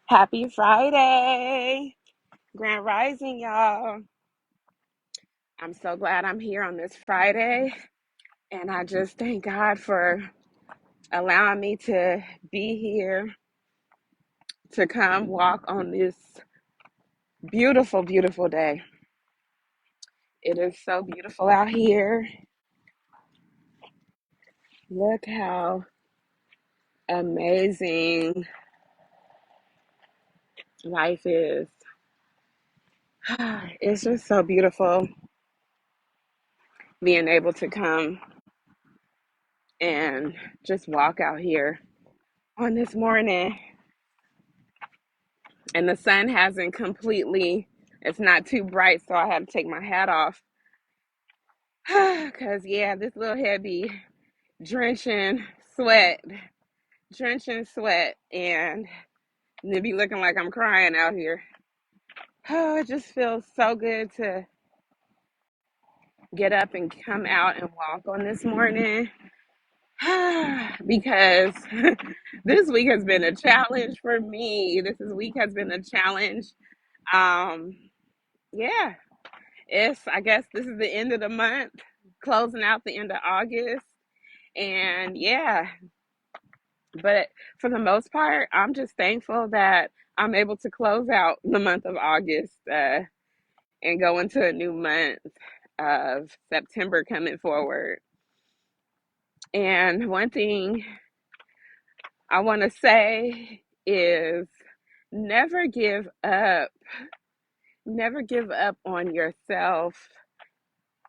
Happy Friday, Grand Rising, y'all. I'm so glad I'm here on this Friday, and I just thank God for allowing me to be here to come walk on this beautiful, beautiful day. It is so beautiful out here. Look how amazing life is. It's just so beautiful being able to come and just walk out here on this morning. And the sun hasn't completely, it's not too bright, so I had to take my hat off. Because, yeah, this little head be drenching sweat, drenching sweat, and it be looking like I'm crying out here. Oh, it just feels so good to get up and come out and walk on this morning. Because this week has been a challenge for me. Week has been a challenge. Um, yeah, I guess this is the end of the month, closing out the end of August. And yeah, but for the most part, I'm just thankful that I'm able to close out the month of August and go into a new month of September coming forward. And one thing I want to say is never give up. Never give up on yourself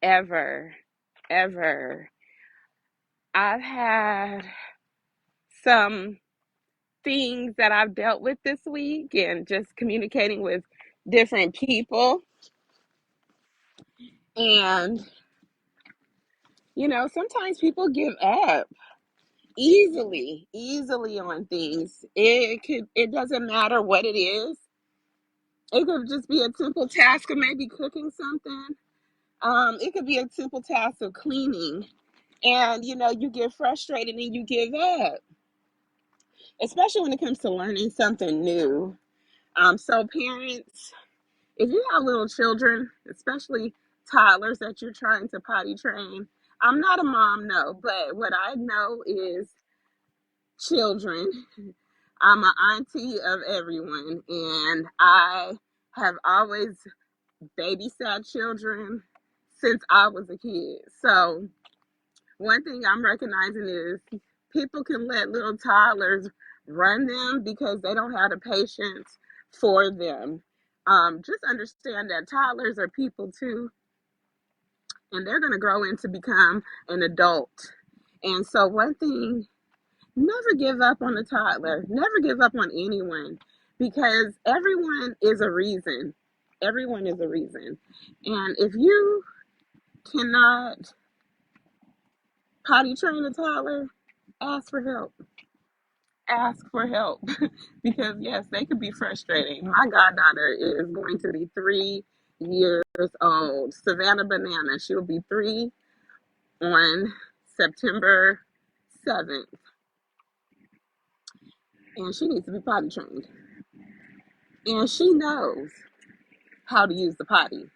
ever, ever. I've had some things that I've dealt with this week and just communicating with different people. And, sometimes people give up easily on things. It doesn't matter what it is. It could just be a simple task of maybe cooking something. It could be a simple task of cleaning. And, you get frustrated and you give up, especially when it comes to learning something new. So parents, if you have little children, especially toddlers that you're trying to potty train, I'm not a mom, no, but what I know is children. I'm an auntie of everyone, and I have always babysat children since I was a kid. So one thing I'm recognizing is people can let little toddlers run them because they don't have the patience for them. Just understand that toddlers are people too, and they're going to grow into become an adult. And so, one thing, never give up on a toddler, never give up on anyone, because everyone is a reason. Everyone is a reason. And if you cannot potty train a toddler, ask for help. Ask for help because yes, they could be frustrating. My goddaughter is going to be 3 years old. Savannah Banana, she'll be 3 on September 7th, and she needs to be potty trained. And she knows how to use the potty.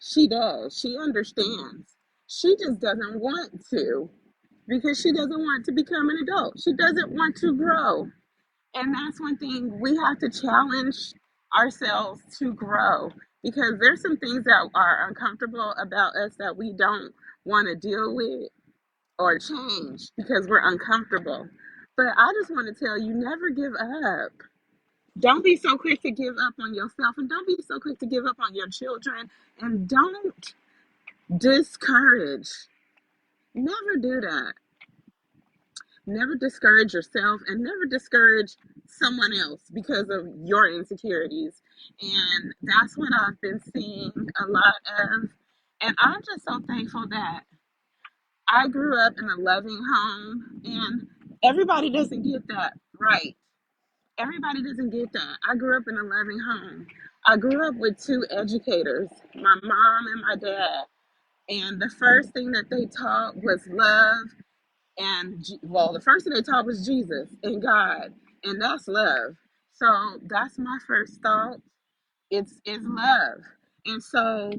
She does. She understands. She just doesn't want to because she doesn't want to become an adult. She doesn't want to grow. And that's one thing we have to challenge ourselves to grow, because there's some things that are uncomfortable about us that we don't want to deal with or change because we're uncomfortable. But I just want to tell you, never give up. Don't be so quick to give up on yourself, and don't be so quick to give up on your children, and don't discourage. Never do that. Never discourage yourself and never discourage someone else because of your insecurities. And that's what I've been seeing a lot of. And I'm just so thankful that I grew up in a loving home, and everybody doesn't get that right. Everybody doesn't get that. I grew up in a loving home. I grew up with two educators, my mom and my dad. And the first thing that they taught was love, and well, the first thing they taught was Jesus and God, and that's love. So that's my first thought. It's love. And so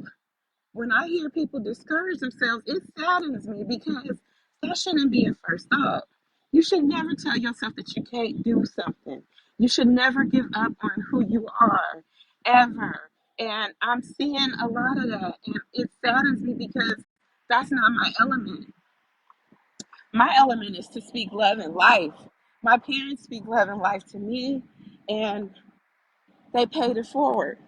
when I hear people discourage themselves, it saddens me because that shouldn't be a first thought. You should never tell yourself that you can't do something. You should never give up on who you are, ever. And I'm seeing a lot of that, and it saddens me because that's not my element. My element is to speak love and life. My parents speak love and life to me, and they paid it forward.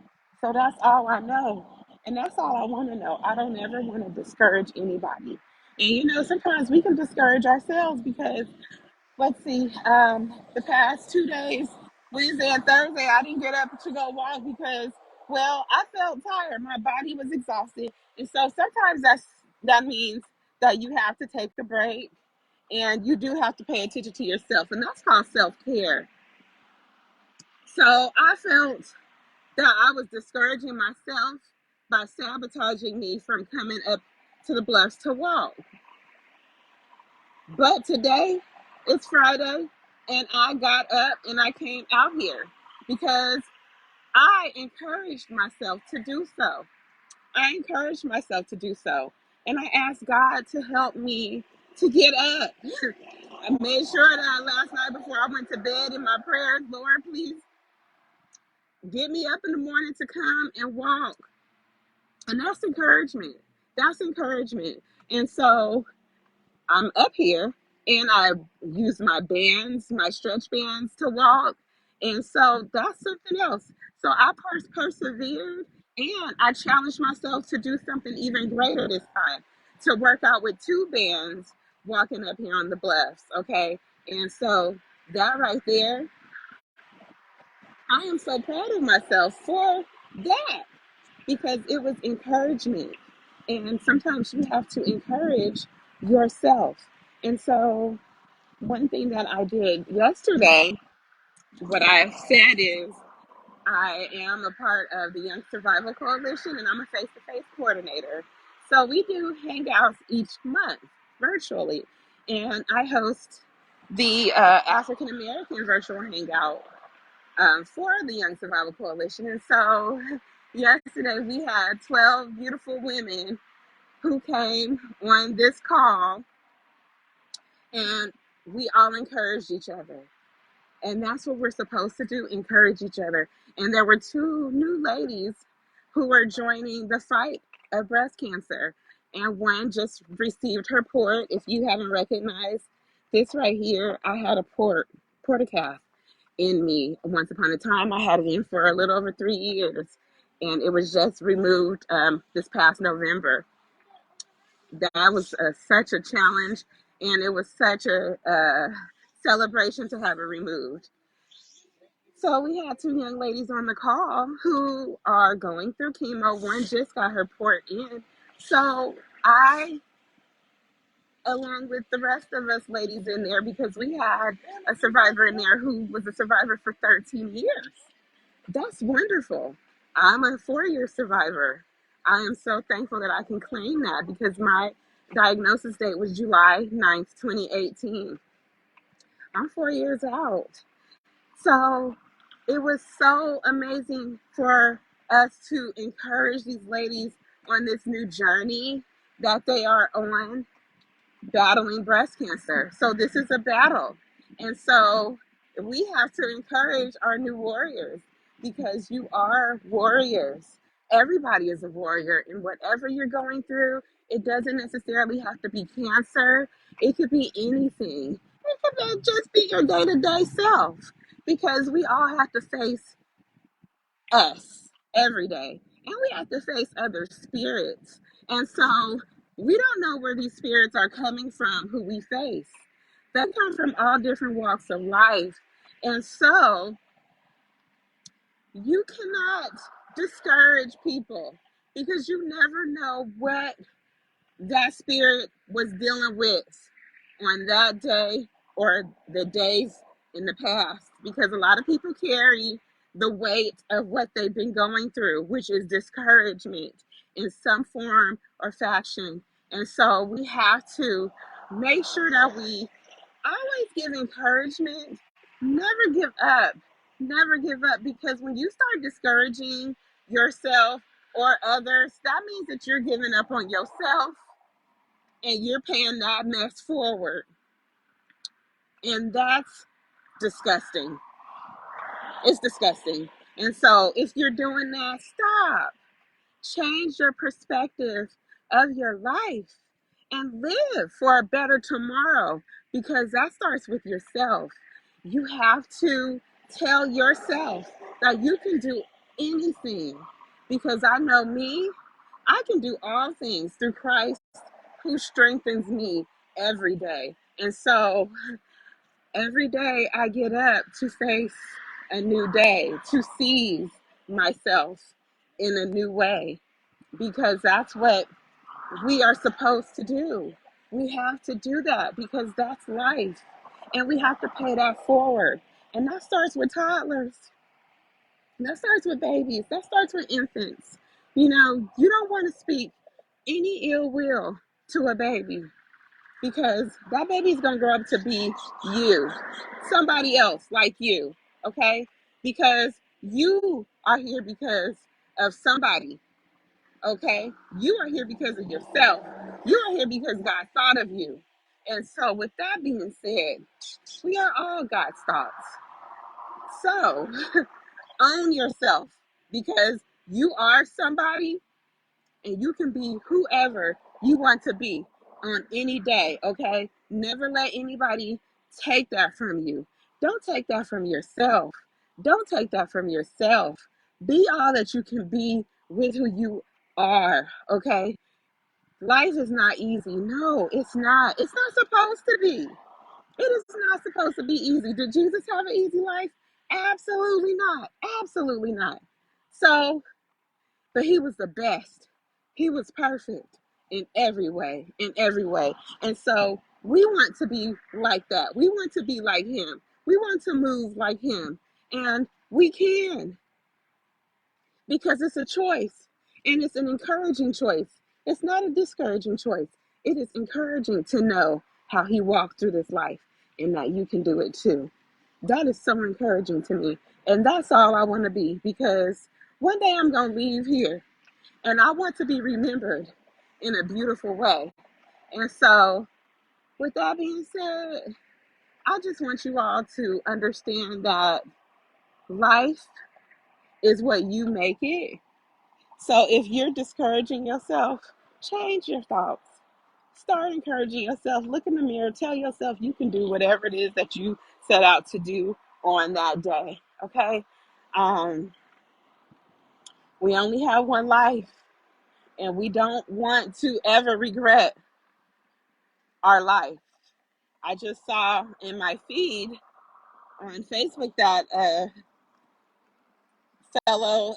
So that's all I know. And that's all I want to know. I don't ever want to discourage anybody. And sometimes we can discourage ourselves because, let's see, the past 2 days, Wednesday and Thursday, I didn't get up to go walk because, well, I felt tired. My body was exhausted. And so sometimes that means that you have to take the break and you do have to pay attention to yourself. And that's called self care. So I felt that I was discouraging myself by sabotaging me from coming up to the bluffs to walk. But today, it's Friday, and I got up and I came out here because I encouraged myself to do so. I encouraged myself to do so. And I asked God to help me to get up. I made sure that last night before I went to bed in my prayers, Lord, please get me up in the morning to come and walk. And that's encouragement. That's encouragement. And so I'm up here and I use my bands, my stretch bands to walk. And so that's something else. So I persevered and I challenged myself to do something even greater this time, to work out with two bands walking up here on the bluffs. Okay. And so that right there, I am so proud of myself for that because it was encouragement. And sometimes you have to encourage yourself. And so, one thing that I did yesterday, what I said is, I am a part of the Young Survival Coalition and I'm a face to face coordinator. So, we do hangouts each month virtually. And I host the African American virtual hangout for the Young Survival Coalition. And so, yesterday we had 12 beautiful women who came on this call, and we all encouraged each other. And that's what we're supposed to do, encourage each other. And there were two new ladies who were joining the fight of breast cancer. And one just received her port. If you haven't recognized this right here, I had a portacath in me once upon a time. I had it in for a little over 3 years. And it was just removed this past November. That was such a challenge, and it was such a celebration to have it removed. So we had two young ladies on the call who are going through chemo. One just got her port in. So I, along with the rest of us ladies in there, because we had a survivor in there who was a survivor for 13 years. That's wonderful. I'm a 4-year survivor. I am so thankful that I can claim that because my diagnosis date was July 9th, 2018. I'm 4 years out. So it was so amazing for us to encourage these ladies on this new journey that they are on, battling breast cancer. So this is a battle. And so we have to encourage our new warriors because you are warriors. Everybody is a warrior. And whatever you're going through, it doesn't necessarily have to be cancer. It could be anything. It could just be your day-to-day self because we all have to face us every day. And we have to face other spirits. And so we don't know where these spirits are coming from who we face. They come from all different walks of life. And so you cannot discourage people because you never know what that spirit was dealing with on that day or the days in the past, because a lot of people carry the weight of what they've been going through, which is discouragement in some form or fashion. And so we have to make sure that we always give encouragement, never give up, Never give up, because when you start discouraging yourself or others, that means that you're giving up on yourself and you're paying that mess forward. And that's disgusting. It's disgusting. And so if you're doing that, stop. Change your perspective of your life and live for a better tomorrow, because that starts with yourself. You have to tell yourself that you can do anything, because I know me, I can do all things through Christ who strengthens me every day. And so every day I get up to face a new day, to seize myself in a new way, because that's what we are supposed to do. We have to do that because that's life. And we have to pay that forward. And that starts with toddlers. That starts with babies. That starts with infants. You know, you don't want to speak any ill will to a baby, because that baby's going to grow up to be you, somebody else like you, okay? Because you are here because of somebody, okay? You are here because of yourself. You are here because God thought of you. And so, with that being said, we are all God's thoughts. So, own yourself, because you are somebody and you can be whoever you want to be on any day, okay? Never let anybody take that from you. Don't take that from yourself. Don't take that from yourself. Be all that you can be with who you are, okay? Life is not easy. No, it's not. It's not supposed to be. It is not supposed to be easy. Did Jesus have an easy life? Absolutely not. Absolutely not. So, but he was the best. He was perfect in every way, in every way. And so we want to be like that. We want to be like him. We want to move like him. And we can, because it's a choice, and it's an encouraging choice. It's not a discouraging choice. It is encouraging to know how he walked through this life and that you can do it too. That is so encouraging to me. And that's all I want to be, because one day I'm going to leave here and I want to be remembered in a beautiful way. And so, with that being said, I just want you all to understand that life is what you make it. So, if you're discouraging yourself, change your thoughts. Start encouraging yourself. Look in the mirror. Tell yourself you can do whatever it is that you set out to do on that day. Okay? Um, we only have one life, and we don't want to ever regret our life. I just saw in my feed on Facebook that a fellow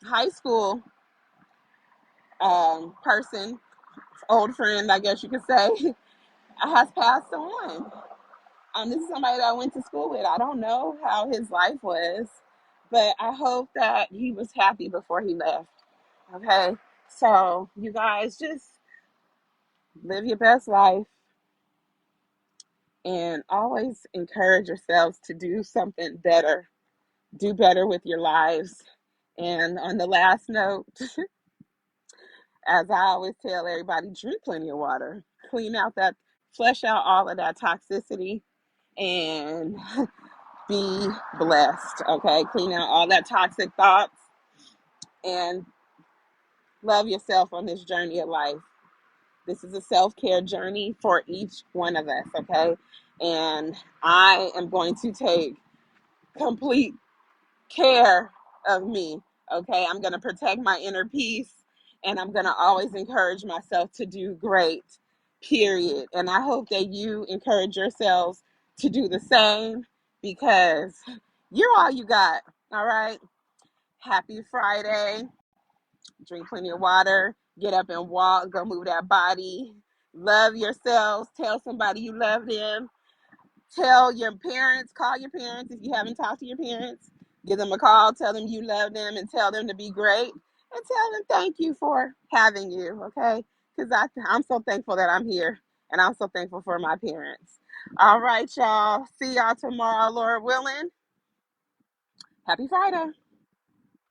high school person, old friend, I guess you could say, has passed on. This is somebody that I went to school with. I don't know how his life was, but I hope that he was happy before he left. Okay? So, you guys, just live your best life and always encourage yourselves to do something better. Do better with your lives. And on the last note, as I always tell everybody, drink plenty of water. Clean out that, flush out all of that toxicity, and be blessed. Okay, clean out all that toxic thoughts and love yourself on this journey of life. This is a self-care journey for each one of us. Okay, and I am going to take complete care of me. Okay, I'm going to protect my inner peace, and I'm going to always encourage myself to do great, period. And I hope that you encourage yourselves to do the same, because you're all you got. All right. Happy Friday. Drink plenty of water. Get up and walk. Go move that body. Love yourselves. Tell somebody you love them. Tell your parents, call your parents if you haven't talked to your parents. Give them a call, tell them you love them, and tell them to be great. And tell them thank you for having you, okay? Because I'm so thankful that I'm here, and I'm so thankful for my parents. All right, y'all. See y'all tomorrow, Lord willing. Happy Friday.